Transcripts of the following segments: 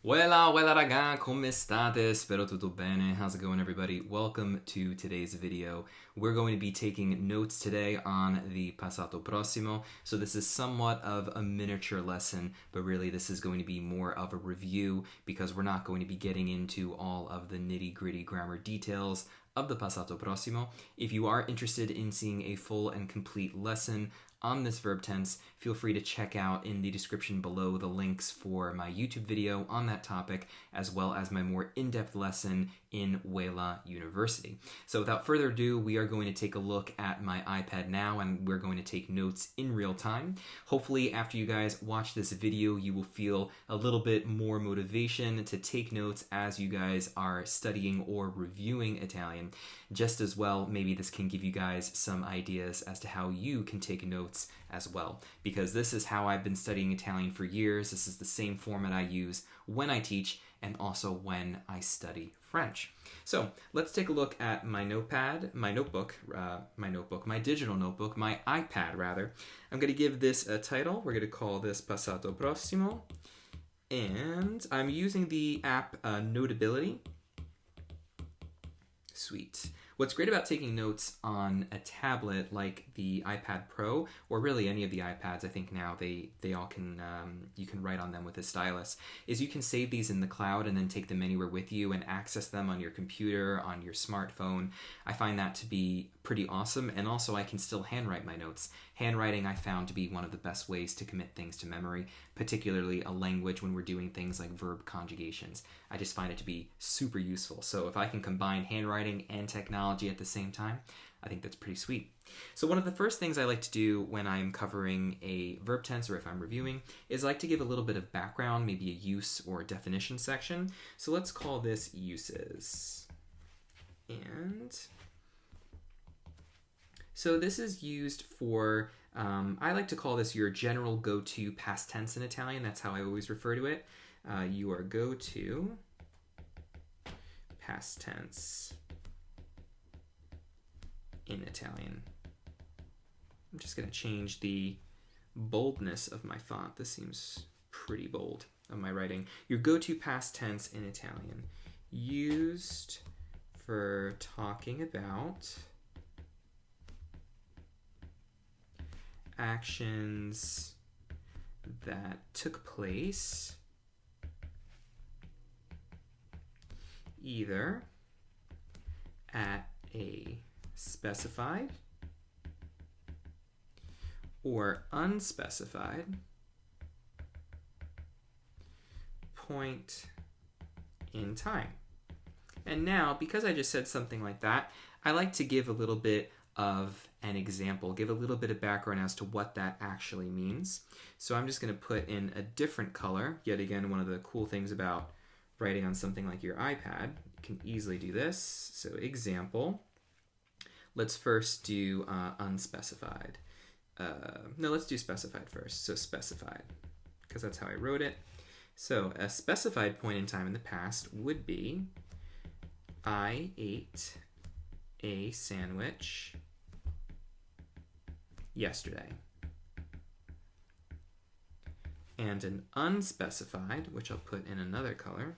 Wella, wella raga, come state? Spero tutto bene. How's it going, everybody? Welcome to today's video. We're going to be taking notes today on the Passato Prossimo. So this is somewhat of a miniature lesson, but really this is going to be more of a review because we're not going to be getting into all of the nitty-gritty grammar details of the Passato Prossimo. If you are interested in seeing a full and complete lesson on this verb tense, feel free to check out in the description below the links for my YouTube video on that topic, as well as my more in-depth lesson in Wela University. So without further ado, we are going to take a look at my iPad now, and we're going to take notes in real time. Hopefully, after you guys watch this video, you will feel a little bit more motivation to take notes as you guys are studying or reviewing Italian. Just as well, maybe this can give you guys some ideas as to how you can take notes as well, because this is how I've been studying Italian for years. This is the same format I use when I teach and also when I study French. So let's take a look at my notepad, my digital notebook, my iPad rather. I'm going to give this a title. We're going to call this Passato Prossimo, and I'm using the app Notability. Sweet. What's great about taking notes on a tablet like the iPad Pro, or really any of the iPads, I think now they all can, you can write on them with a stylus, is you can save these in the cloud and then take them anywhere with you and access them on your computer, on your smartphone. I find that to be pretty awesome, and also I can still handwrite my notes. Handwriting I found to be one of the best ways to commit things to memory, particularly a language when we're doing things like verb conjugations. I just find it to be super useful. So if I can combine handwriting and technology at the same time, I think that's pretty sweet. So one of the first things I like to do when I'm covering a verb tense or if I'm reviewing is I like to give a little bit of background, maybe a use or definition section. So let's call this uses. And so this is used for, I like to call this your general go-to past tense in Italian. That's how I always refer to it. Your go-to past tense in Italian. I'm just going to change the boldness of my font. This seems pretty bold of my writing. Your go-to past tense in Italian. Used for talking about actions that took place either at a specified or unspecified point in time. And now, because I just said something like that, I like to give a little bit of an example, give a little bit of background as to what that actually means. So I'm just going to put in a different color. Yet again, one of the cool things about writing on something like your iPad, you can easily do this. So example, let's first do unspecified. No, let's do specified first. So specified, because that's how I wrote it. So a specified point in time in the past would be, I ate a sandwich yesterday. And an unspecified, which I'll put in another color,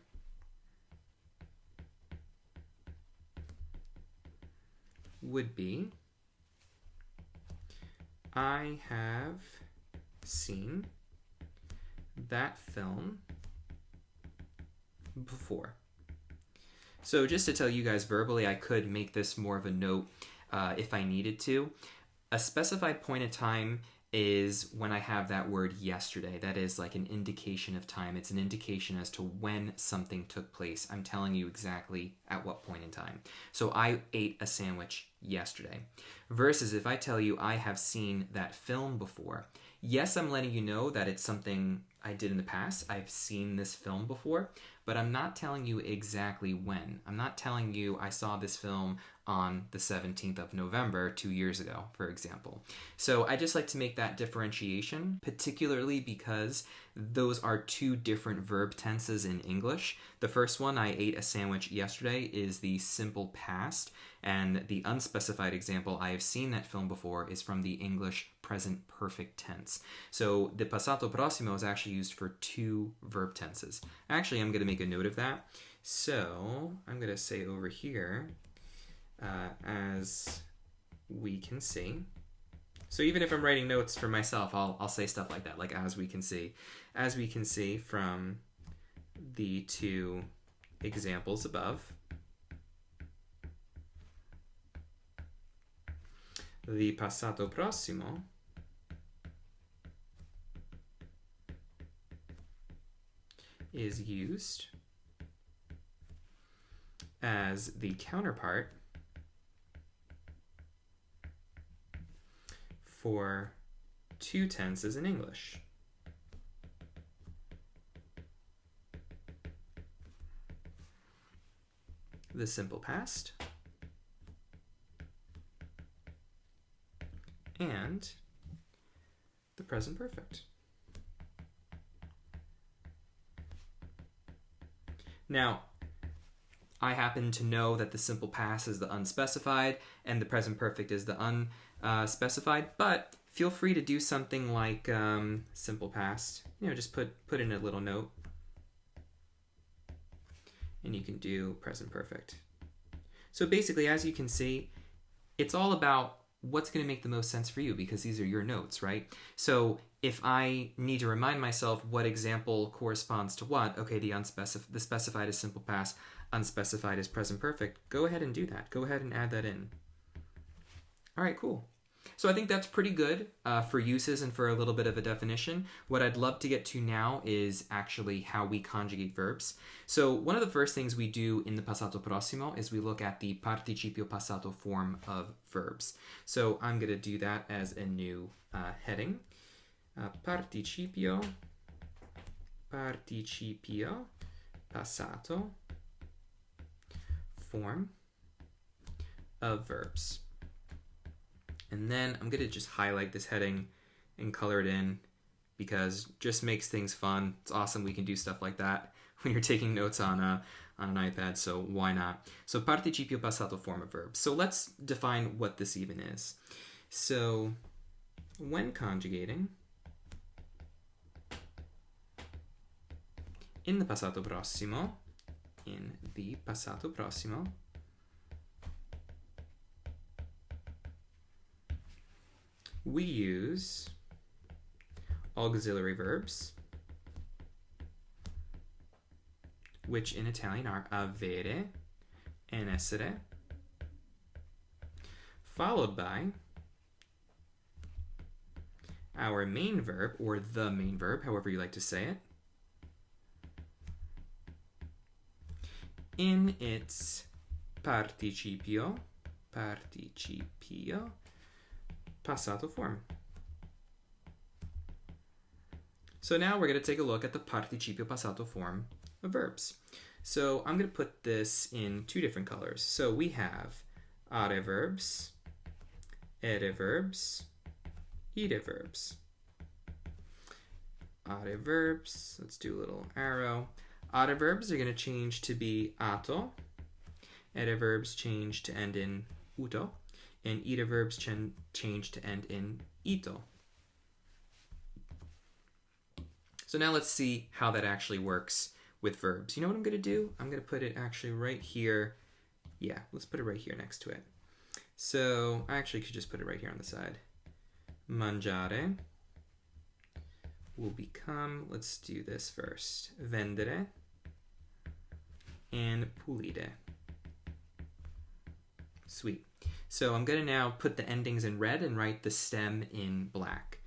would be, I have seen that film before. So just to tell you guys verbally, I could make this more of a note if I needed to. A specified point in time is when I have that word yesterday. That is like an indication of time. It's an indication as to when something took place. I'm telling you exactly at what point in time. So I ate a sandwich yesterday. Versus if I tell you I have seen that film before. Yes, I'm letting you know that it's something I did in the past. I've seen this film before, but I'm not telling you exactly when. I'm not telling you I saw this film on the 17th of November 2 years ago, for example. So I just like to make that differentiation, particularly because those are two different verb tenses in English. The first one, I ate a sandwich yesterday, is the simple past, and the unspecified example, I have seen that film before, is from the English present perfect tense. So the passato prossimo is actually used for 2 verb tenses. Actually, I'm going to make a note of that. So I'm going to say over here, as we can see. So even if I'm writing notes for myself, I'll say stuff like that, like as we can see. As we can see from the 2 examples above, the passato prossimo is used as the counterpart for 2 tenses in English. The simple past and the present perfect. Now, I happen to know that the simple past is the unspecified and the present perfect is the unspecified, but feel free to do something like simple past. Just put in a little note. And you can do present perfect. So basically, as you can see, it's all about what's going to make the most sense for you because these are your notes, right? So if I need to remind myself what example corresponds to what, okay, the specified is simple past, unspecified is present perfect, go ahead and do that. Go ahead and add that in. All right, cool. So I think that's pretty good for uses and for a little bit of a definition. What I'd love to get to now is actually how we conjugate verbs. So one of the first things we do in the passato prossimo is we look at the participio passato form of verbs. So I'm going to do that as a new heading. Participio passato form of verbs. And then I'm going to just highlight this heading and color it in because it just makes things fun. It's awesome we can do stuff like that when you're taking notes on an iPad, so why not? So participio passato form of verbs. So let's define what this even is. So when conjugating in the passato prossimo, we use auxiliary verbs, which in Italian are avere and essere, followed by our main verb, or the main verb, however you like to say it, in its participio passato form. So now we're going to take a look at the participio passato form of verbs. So I'm going to put this in 2 different colors. So we have are verbs, ere verbs, ire verbs. Are verbs, let's do a little arrow. Are verbs are going to change to be ato. Ere verbs change to end in uto. And ire verbs change to end in ito. So now let's see how that actually works with verbs. You know what I'm going to do? I'm going to put it actually right here. Yeah, let's put it right here next to it. So I actually could just put it right here on the side. Mangiare will become, let's do this first, vendere and pulire. Sweet. So I'm going to now put the endings in red and write the stem in black.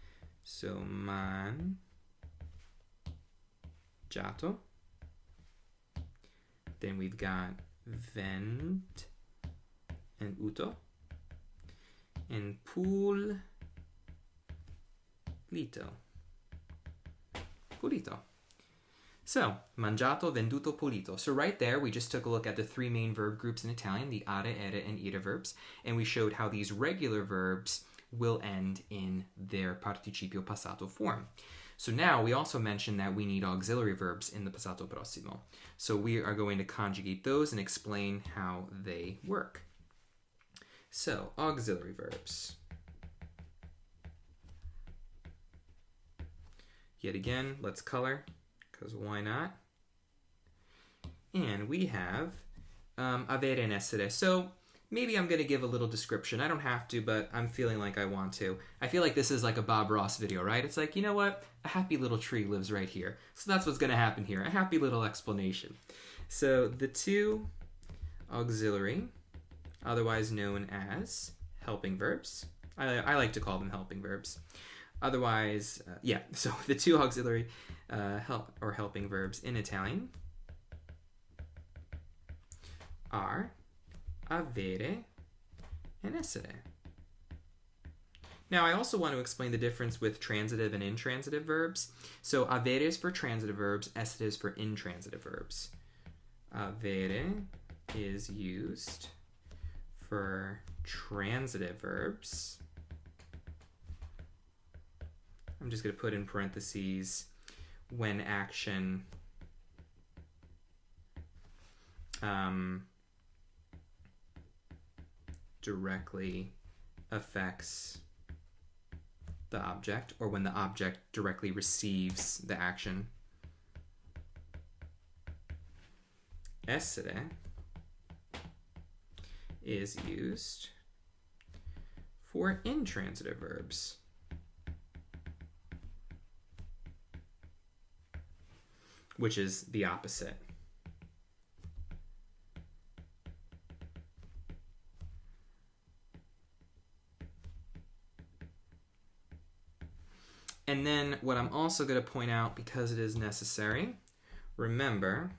So mangiato. Then we've got vent and uto. And pulito. So, mangiato, venduto, pulito. So right there, we just took a look at the 3 main verb groups in Italian, the are, ere, and ire verbs, and we showed how these regular verbs will end in their participio passato form. So now we also mentioned that we need auxiliary verbs in the passato prossimo. So we are going to conjugate those and explain how they work. So, auxiliary verbs. Yet again, let's color, because why not? And we have avere and essere. So maybe I'm going to give a little description. I don't have to, but I'm feeling like I want to. I feel like this is like a Bob Ross video, right? It's like, you know what? A happy little tree lives right here. So that's what's going to happen here. A happy little explanation. So the two auxiliary, otherwise known as helping verbs. I like to call them helping verbs. Otherwise, so the two auxiliary helping verbs in Italian are avere and essere. Now, I also want to explain the difference with transitive and intransitive verbs. So, avere is for transitive verbs, essere is for intransitive verbs. Avere is used for transitive verbs. I'm just going to put in parentheses when action directly affects the object, or when the object directly receives the action. Essere is used for intransitive verbs. Which is the opposite. And then what I'm also going to point out, because it is necessary, remember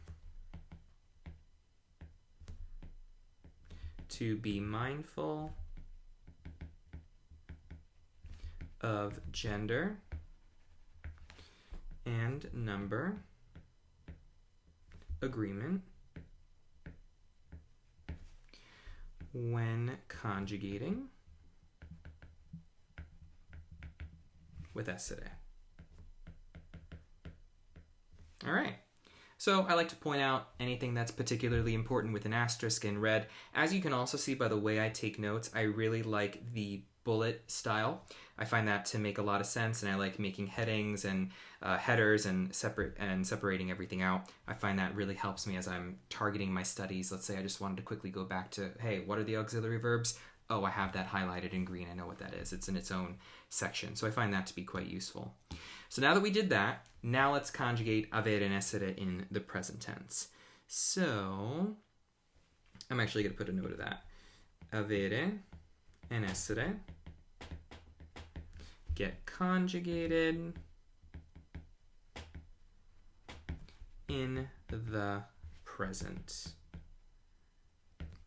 to be mindful of gender and number agreement when conjugating with essere. All right. So I like to point out anything that's particularly important with an asterisk in red. As you can also see by the way I take notes, I really like the bullet style. I find that to make a lot of sense, and I like making headings and headers and separating everything out. I find that really helps me as I'm targeting my studies. Let's say I just wanted to quickly go back to, hey, what are the auxiliary verbs? Oh, I have that highlighted in green. I know what that is. It's in its own section. So I find that to be quite useful. So now that we did that, now let's conjugate avere and essere in the present tense. So I'm actually going to put a note of that. Avere and essere get conjugated in the present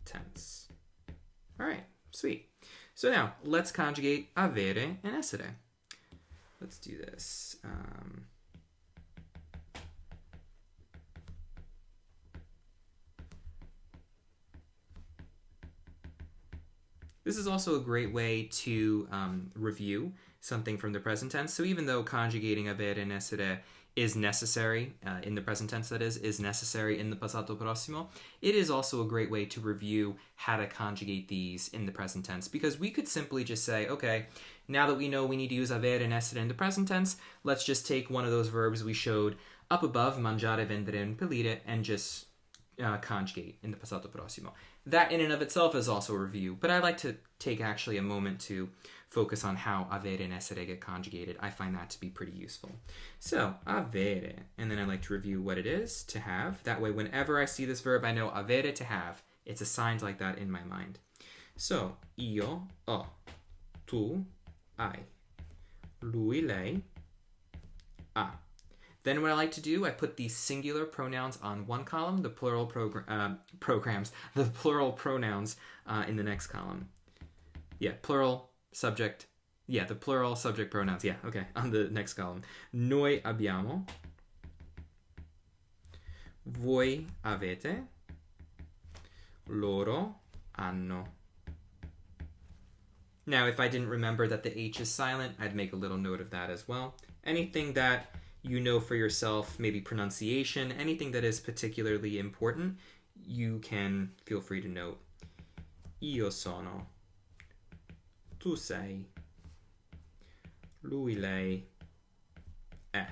tense. All right, sweet. So now let's conjugate avere and essere. Let's do this. This is also a great way to review something from the present tense. So even though conjugating avere and essere is necessary in the present tense, that is necessary in the Passato Prossimo, it is also a great way to review how to conjugate these in the present tense, because we could simply just say, okay, now that we know we need to use avere and essere in the present tense, let's just take one of those verbs we showed up above, mangiare, vendere, and impellire, and just conjugate in the Passato Prossimo. That in and of itself is also a review, but I like to take actually a moment to focus on how avere and essere get conjugated. I find that to be pretty useful. So, avere, and then I like to review what it is, to have. That way, whenever I see this verb, I know avere, to have. It's assigned like that in my mind. So, io ho, tu hai, lui, lei ha. Then what I like to do, I put the singular pronouns on one column, the plural the plural pronouns in the next column. Yeah, plural subject. Yeah, the plural subject pronouns. Yeah, okay, on the next column. Noi abbiamo. Voi avete. Loro hanno. Now, if I didn't remember that the H is silent, I'd make a little note of that as well. Anything that you know for yourself, maybe pronunciation, anything that is particularly important, you can feel free to note. Io sono. Tu sei. Lui, lei è.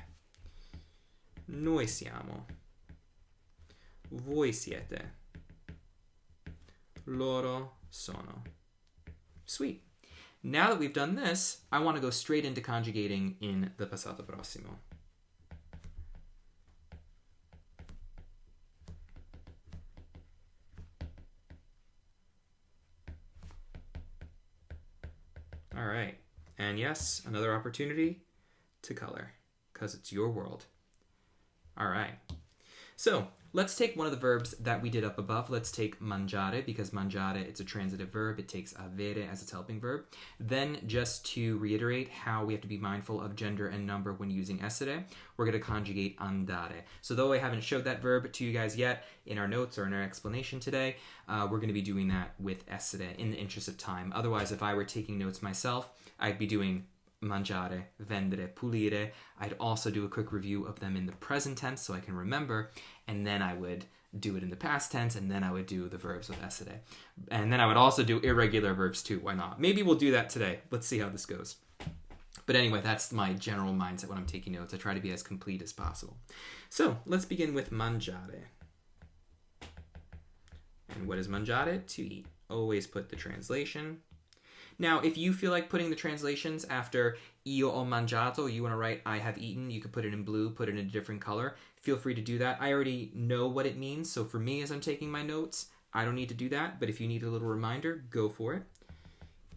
Noi siamo. Voi siete. Loro sono. Sweet. Now that we've done this, I want to go straight into conjugating in the Passato Prossimo. All right. And yes, another opportunity to color, because it's your world. All right. So let's take one of the verbs that we did up above. Let's take mangiare, because mangiare, it's a transitive verb. It takes avere as its helping verb. Then, just to reiterate how we have to be mindful of gender and number when using essere, we're going to conjugate andare. So though I haven't showed that verb to you guys yet in our notes or in our explanation today, we're going to be doing that with essere in the interest of time. Otherwise, if I were taking notes myself, I'd be doing mangiare, vendere, pulire. I'd also do a quick review of them in the present tense so I can remember, and then I would do it in the past tense, and then I would do the verbs with essere. And then I would also do irregular verbs too. Why not? Maybe we'll do that today. Let's see how this goes. But anyway, that's my general mindset when I'm taking notes. I try to be as complete as possible. So let's begin with mangiare. And what is mangiare? To eat. Always put the translation. Now, if you feel like putting the translations after io ho mangiato, you want to write I have eaten, you could put it in blue, put it in a different color. Feel free to do that. I already know what it means, so for me as I'm taking my notes, I don't need to do that, but if you need a little reminder, go for it.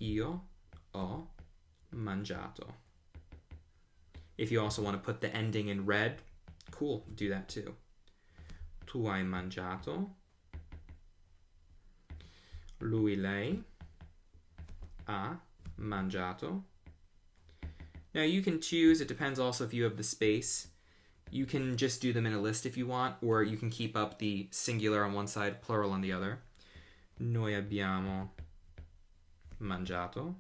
Io ho mangiato. If you also want to put the ending in red, cool, do that too. Tu hai mangiato. Lui, lei ha mangiato. Now you can choose, it depends also if you have the space. You can just do them in a list if you want, or you can keep up the singular on one side, plural on the other. Noi abbiamo mangiato.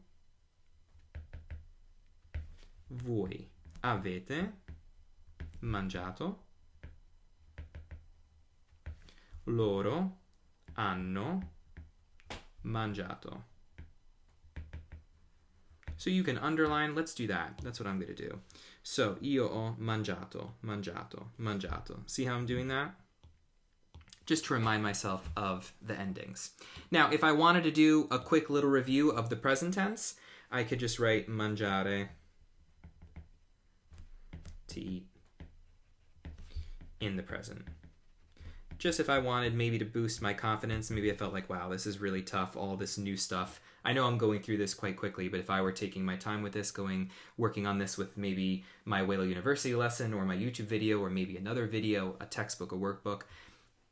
Voi avete mangiato. Loro hanno mangiato. So you can underline, let's do that. That's what I'm going to do. So, io ho mangiato, mangiato, mangiato. See how I'm doing that? Just to remind myself of the endings. Now, if I wanted to do a quick little review of the present tense, I could just write mangiare, to eat, in the present. Just if I wanted maybe to boost my confidence, maybe I felt like, wow, this is really tough, all this new stuff. I know I'm going through this quite quickly, but if I were taking my time with this, working on this with maybe my Whale University lesson or my YouTube video or maybe another video, a textbook, a workbook,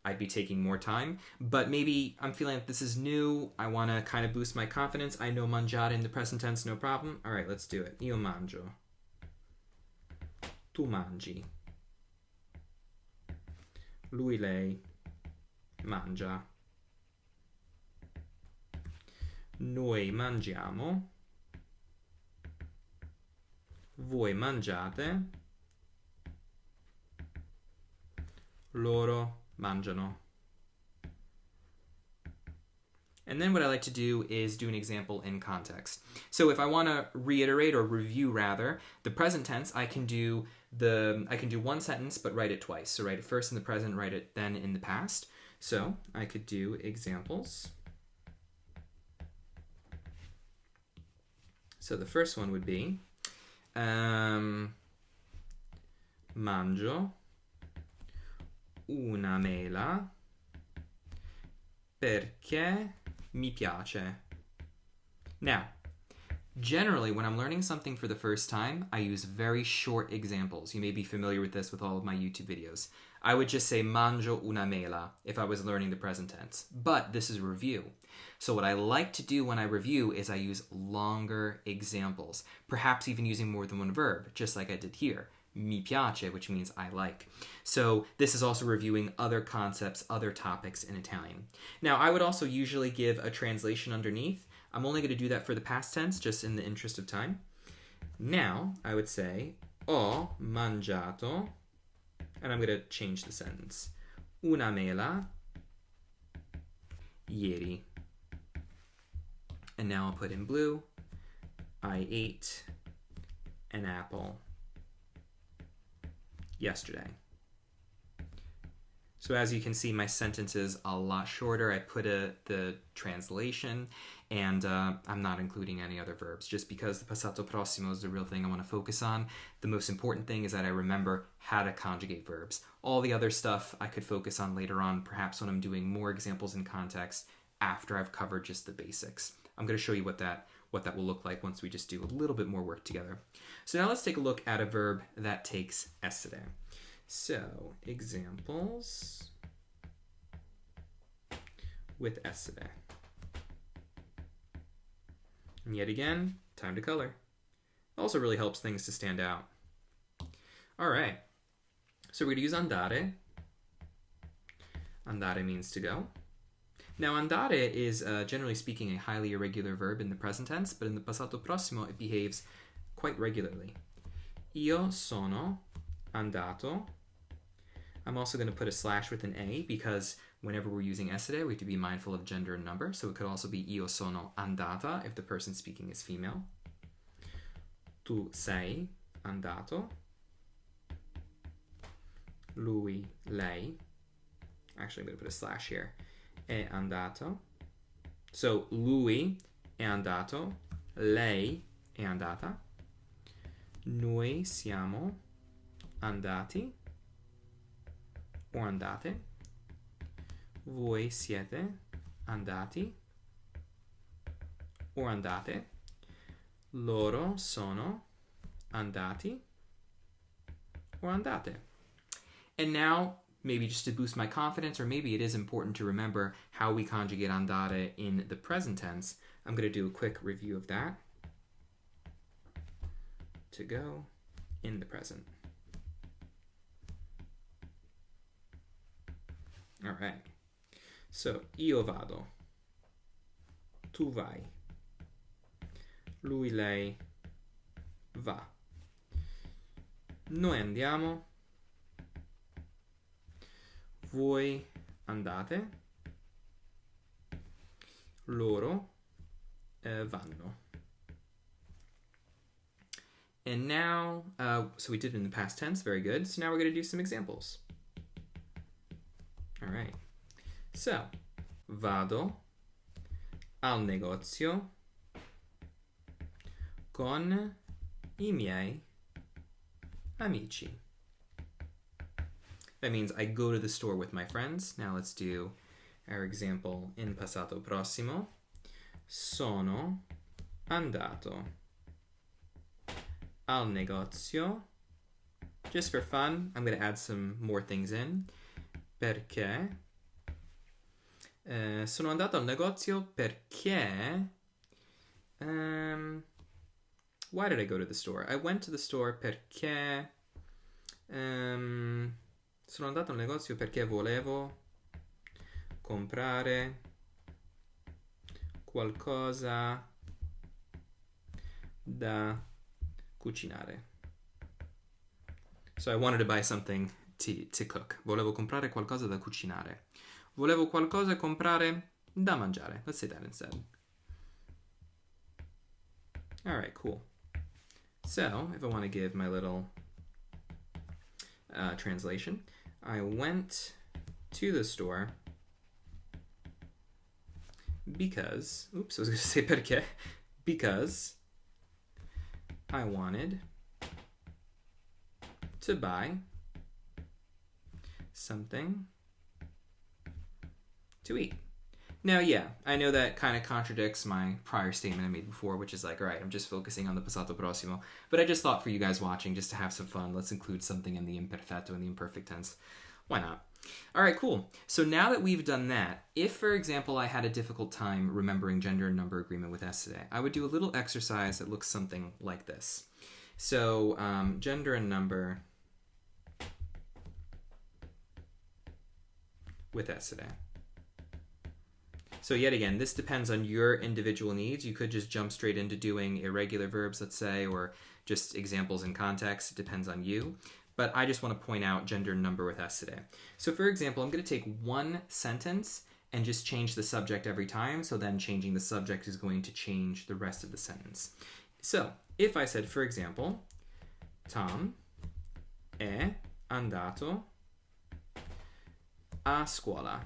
I'd be taking more time. But maybe I'm feeling like this is new. I want to kind of boost my confidence. I know mangiare in the present tense, no problem. All right, let's do it. Io mangio. Tu mangi. Lui, lei mangia. Noi mangiamo. Voi mangiate. Loro mangiano. And then what I like to do is do an example in context. So if I want to reiterate or review rather the present tense, I can do one sentence but write it twice. So write it first in the present, write it then in the past. So I could do examples. So the first one would be mangio una mela perché mi piace. Now, generally, when I'm learning something for the first time, I use very short examples. You may be familiar with this with all of my YouTube videos. I would just say mangio una mela if I was learning the present tense. But this is a review. So what I like to do when I review is I use longer examples, perhaps even using more than one verb, just like I did here. Mi piace, which means I like. So this is also reviewing other concepts, other topics in Italian. Now, I would also usually give a translation underneath. I'm only going to do that for the past tense, just in the interest of time. Now, I would say, ho mangiato, and I'm going to change the sentence. Una mela ieri. And now I'll put in blue, I ate an apple yesterday. So as you can see, my sentence is a lot shorter. I put the translation, and I'm not including any other verbs, just because the passato prossimo is the real thing I want to focus on. The most important thing is that I remember how to conjugate verbs. All the other stuff I could focus on later on, perhaps when I'm doing more examples in context after I've covered just the basics. I'm going to show you what that will look like once we just do a little bit more work together. So now let's take a look at a verb that takes essere. So, examples with essere. And yet again, time to color. Also really helps things to stand out. All right, so we're going to use andare. Andare means to go. Now, andare is, generally speaking, a highly irregular verb in the present tense, but in the passato prossimo, it behaves quite regularly. Io sono andato. I'm also going to put a slash with an A because whenever we're using essere, we have to be mindful of gender and number. So it could also be io sono andata if the person speaking is female. Tu sei andato. Lui, lei. Actually, I'm going to put a slash here. È andato. So lui è andato. Lei è andata. Noi siamo andati o andate. Voi siete andati o andate. Loro sono andati o andate. And now, maybe just to boost my confidence, or maybe it is important to remember how we conjugate andare in the present tense, I'm going to do a quick review of that. To go in the present. All right. So, io vado. Tu vai. Lui, lei va. Noi andiamo. Voi andate. Loro vanno. And now, so we did it in the past tense, very good. So now we're going to do some examples. All right. So, vado al negozio con I miei amici. That means I go to the store with my friends. Now let's do our example in passato prossimo. Sono andato al negozio. Just for fun, I'm going to add some more things in. Perché? Sono andato al negozio perché... why did I go to the store? I went to the store perché... sono andato al negozio perché volevo comprare qualcosa da cucinare. So I wanted to buy something to cook. Volevo comprare qualcosa da cucinare. Volevo qualcosa comprare da mangiare. Let's say that instead. All right, cool. So if I want to give my little translation, I went to the store because, oops, I was going to say perché, because I wanted to buy something to eat. Now, yeah, I know that kind of contradicts my prior statement I made before, which is like, all right, I'm just focusing on the passato prossimo. But I just thought for you guys watching, just to have some fun, let's include something in the imperfetto and the imperfect tense. Why not? All right, cool. So now that we've done that, if, for example, I had a difficult time remembering gender and number agreement with essere, I would do a little exercise that looks something like this. So gender and number with essere. So yet again, this depends on your individual needs. You could just jump straight into doing irregular verbs, let's say, or just examples in context. It depends on you. But I just want to point out gender and number with essere. So for example, I'm going to take one sentence and just change the subject every time. So then changing the subject is going to change the rest of the sentence. So if I said, for example, Tom è andato a scuola.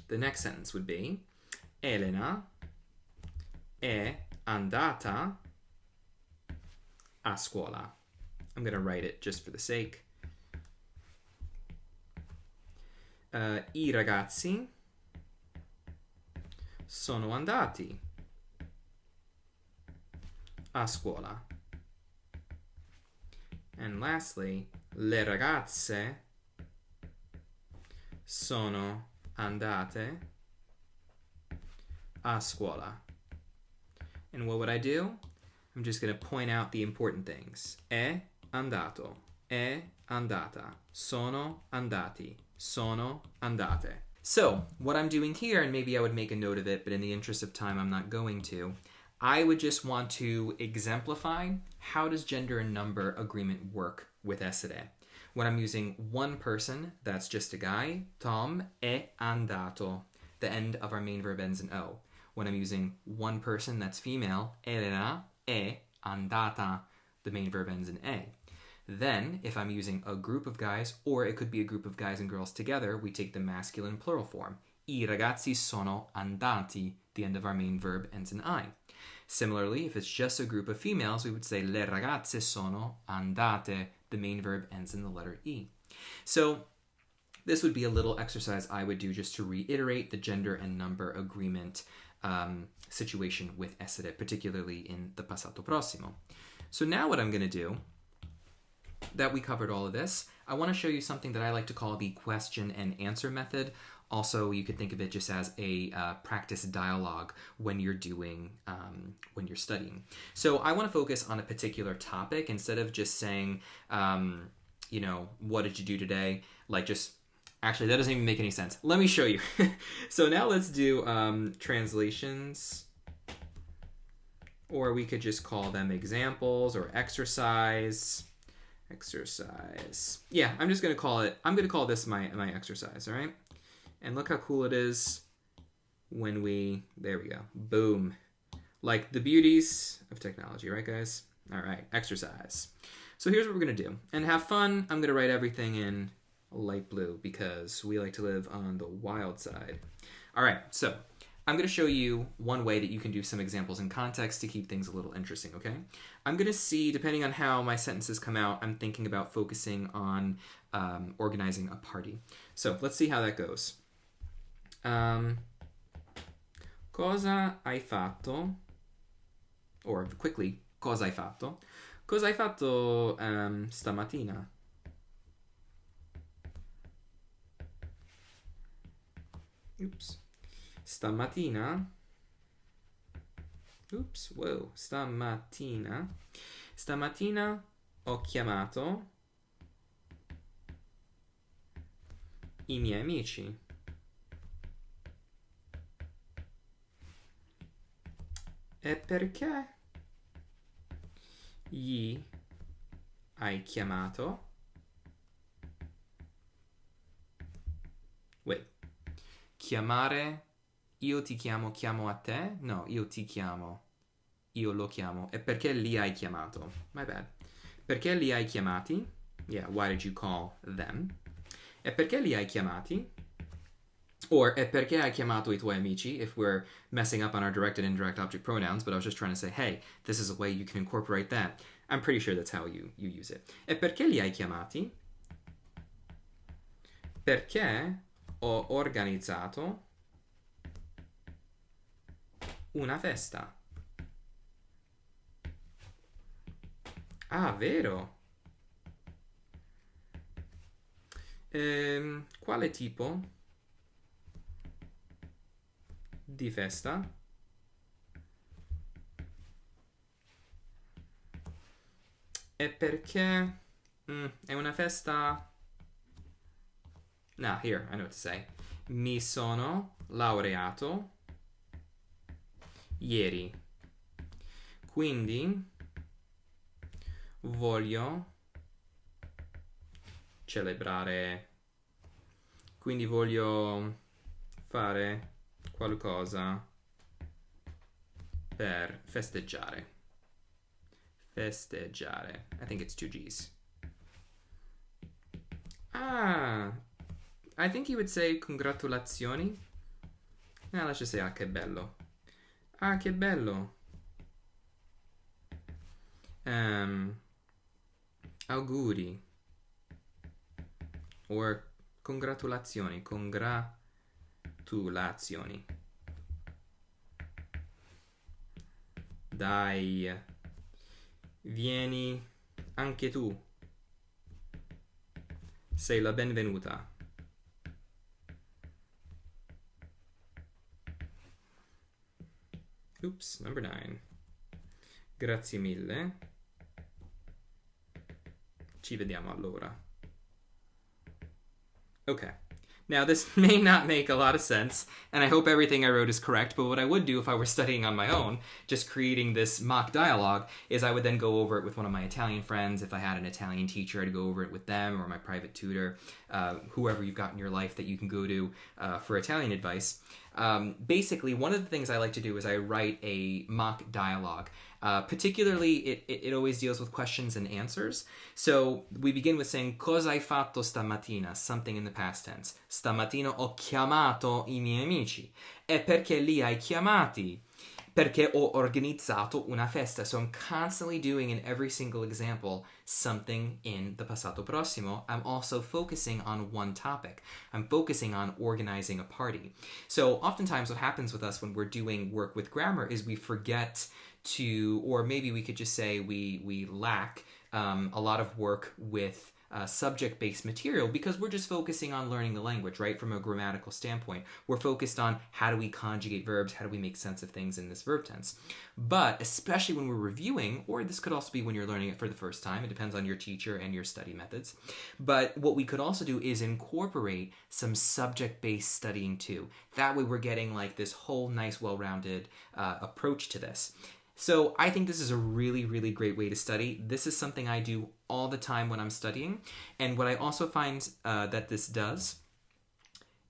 The next sentence would be Elena è andata a scuola. I'm going to write it just for the sake. I ragazzi sono andati a scuola. And lastly, le ragazze sono andate a scuola. And what would I do? I'm just going to point out the important things. È andato, è andata, sono andati, sono andate. So, what I'm doing here, and maybe I would make a note of it, but in the interest of time, I'm not going to, I would just want to exemplify how does gender and number agreement work with essere. When I'm using one person, that's just a guy, Tom è andato. The end of our main verb ends in O. When I'm using one person, that's female, Elena è andata. The main verb ends in A. Then, if I'm using a group of guys, or it could be a group of guys and girls together, we take the masculine plural form. I ragazzi sono andati. The end of our main verb ends in I. Similarly, if it's just a group of females, we would say le ragazze sono andate. The main verb ends in the letter E. So this would be a little exercise I would do just to reiterate the gender and number agreement situation with essere, particularly in the Passato Prossimo. So now what I'm going to do, that we covered all of this, I want to show you something that I like to call the question and answer method. Also, you could think of it just as a practice dialogue when you're doing, when you're studying. So I want to focus on a particular topic instead of just saying, you know, what did you do today? Like just, actually, that doesn't even make any sense. Let me show you. So now let's do translations, or we could just call them examples or exercise. Exercise. Yeah, I'm just going to call it, I'm going to call this my exercise, all right? And look how cool it is when we, there we go, boom. Like the beauties of technology, right guys? All right, exercise. So here's what we're gonna do. And have fun, I'm gonna write everything in light blue because we like to live on the wild side. All right, so I'm gonna show you one way that you can do some examples in context to keep things a little interesting, okay? I'm gonna see, depending on how my sentences come out, I'm thinking about focusing on organizing a party. So let's see how that goes. Cosa hai fatto? Or quickly, cosa hai fatto? Cosa hai fatto stamattina? Oops. Stamattina? Oops, whoa. Stamattina. Stamattina ho chiamato i miei amici. E perché gli hai chiamato? Wait. Chiamare, io ti chiamo, chiamo a te? No, io ti chiamo, io lo chiamo. E perché li hai chiamato? My bad. Perché li hai chiamati? Yeah, why did you call them? E perché li hai chiamati? Or, e perché hai chiamato i tuoi amici, if we're messing up on our direct and indirect object pronouns, but I was just trying to say, hey, this is a way you can incorporate that. I'm pretty sure that's how you use it. E perché li hai chiamati? Perché ho organizzato una festa. Ah, vero? Quale tipo di festa? E perché è una festa... Nah, here, I know what to say. Mi sono laureato ieri. Quindi voglio celebrare. Quindi voglio fare qualcosa per festeggiare. Festeggiare. I think it's two G's. Ah, I think you would say congratulazioni. Let's just say ah, che bello. Ah, che bello. Auguri. Or congratulazioni. Congratulazioni. Dai. Vieni anche tu. Sei la benvenuta. Oops, number 9. Grazie mille. Ci vediamo allora. Okay. Now, this may not make a lot of sense, and I hope everything I wrote is correct, but what I would do if I were studying on my own, just creating this mock dialogue, is I would then go over it with one of my Italian friends. If I had an Italian teacher, I'd go over it with them, or my private tutor, whoever you've got in your life that you can go to for Italian advice. Basically, one of the things I like to do is I write a mock dialogue. Particularly, it always deals with questions and answers. So we begin with saying, cosa hai fatto stamattina? Something in the past tense. Stamattina ho chiamato I miei amici. E perché li hai chiamati? Perché ho organizzato una festa. So I'm constantly doing in every single example something in the Passato Prossimo. I'm also focusing on one topic. I'm focusing on organizing a party. So oftentimes what happens with us when we're doing work with grammar is we forget to, or maybe we could just say we lack a lot of work with subject-based material because we're just focusing on learning the language, right? From a grammatical standpoint, we're focused on how do we conjugate verbs, how do we make sense of things in this verb tense. But especially when we're reviewing, or this could also be when you're learning it for the first time, it depends on your teacher and your study methods. But what we could also do is incorporate some subject-based studying too. That way we're getting like this whole nice, well-rounded approach to this. So I think this is a really, really great way to study. This is something I do all the time when I'm studying. And what I also find that this does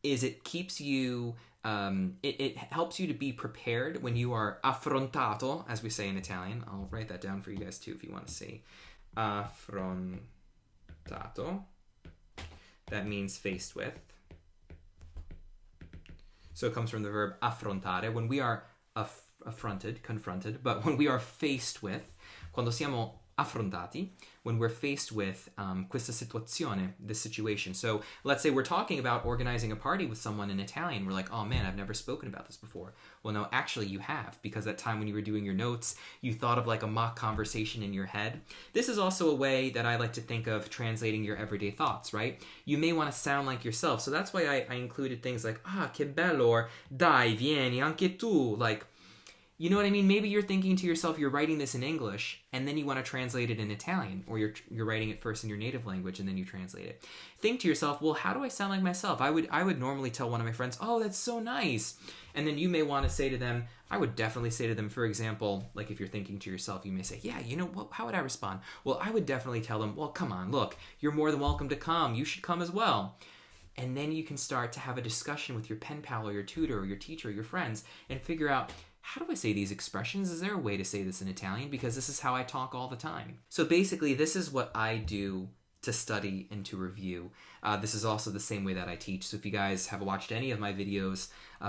is it keeps you, it helps you to be prepared when you are affrontato, as we say in Italian. I'll write that down for you guys too if you want to see. Affrontato. That means faced with. So it comes from the verb affrontare. When we are confronted, but when we are faced with, quando siamo affrontati, when we're faced with questa situazione, this situation. So let's say we're talking about organizing a party with someone in Italian. We're like, oh man, I've never spoken about this before. Well, no, actually you have, because that time when you were doing your notes, you thought of like a mock conversation in your head. This is also a way that I like to think of translating your everyday thoughts, right? You may want to sound like yourself. So that's why I included things like, ah, che bello, or dai, vieni, anche tu, like, you know what I mean? Maybe you're thinking to yourself, you're writing this in English, and then you want to translate it in Italian, or you're writing it first in your native language, and then you translate it. Think to yourself, well, how do I sound like myself? I would normally tell one of my friends, oh, that's so nice. And then you may want to say to them, I would definitely say to them, for example, like if you're thinking to yourself, you may say, yeah, you know, what, how would I respond? Well, I would definitely tell them, well, come on, look, you're more than welcome to come. You should come as well. And then you can start to have a discussion with your pen pal or your tutor or your teacher or your friends and figure out, how do I say these expressions? Is there a way to say this in Italian? Because this is how I talk all the time. So basically, this is what I do to study and to review. This is also the same way that I teach. So if you guys have watched any of my videos,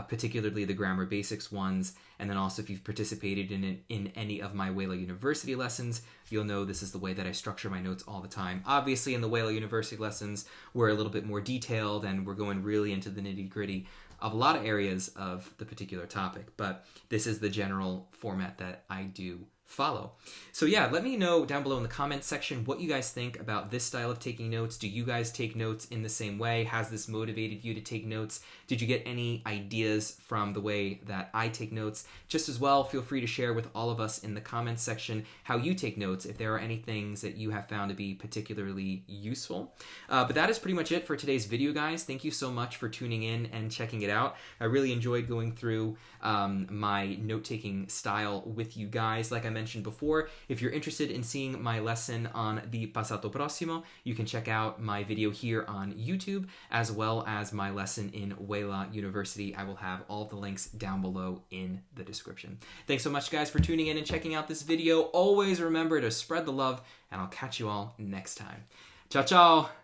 particularly the grammar basics ones, and then also if you've participated in any of my Wayla University lessons, you'll know this is the way that I structure my notes all the time. Obviously, in the Wayla University lessons, we're a little bit more detailed and we're going really into the nitty-gritty of a lot of areas of the particular topic, but this is the general format that I do follow. So yeah, let me know down below in the comments section what you guys think about this style of taking notes. Do you guys take notes in the same way? Has this motivated you to take notes? Did you get any ideas from the way that I take notes? Just as well, feel free to share with all of us in the comments section how you take notes, if there are any things that you have found to be particularly useful. But that is pretty much it for today's video, guys. Thank you so much for tuning in and checking it out. I really enjoyed going through my note-taking style with you guys. Like I mentioned before, if you're interested in seeing my lesson on the Passato Prossimo, you can check out my video here on YouTube, as well as my lesson in Wayla University. I will have all the links down below in the description. Thanks so much, guys, for tuning in and checking out this video. Always remember to spread the love, and I'll catch you all next time. Ciao, ciao!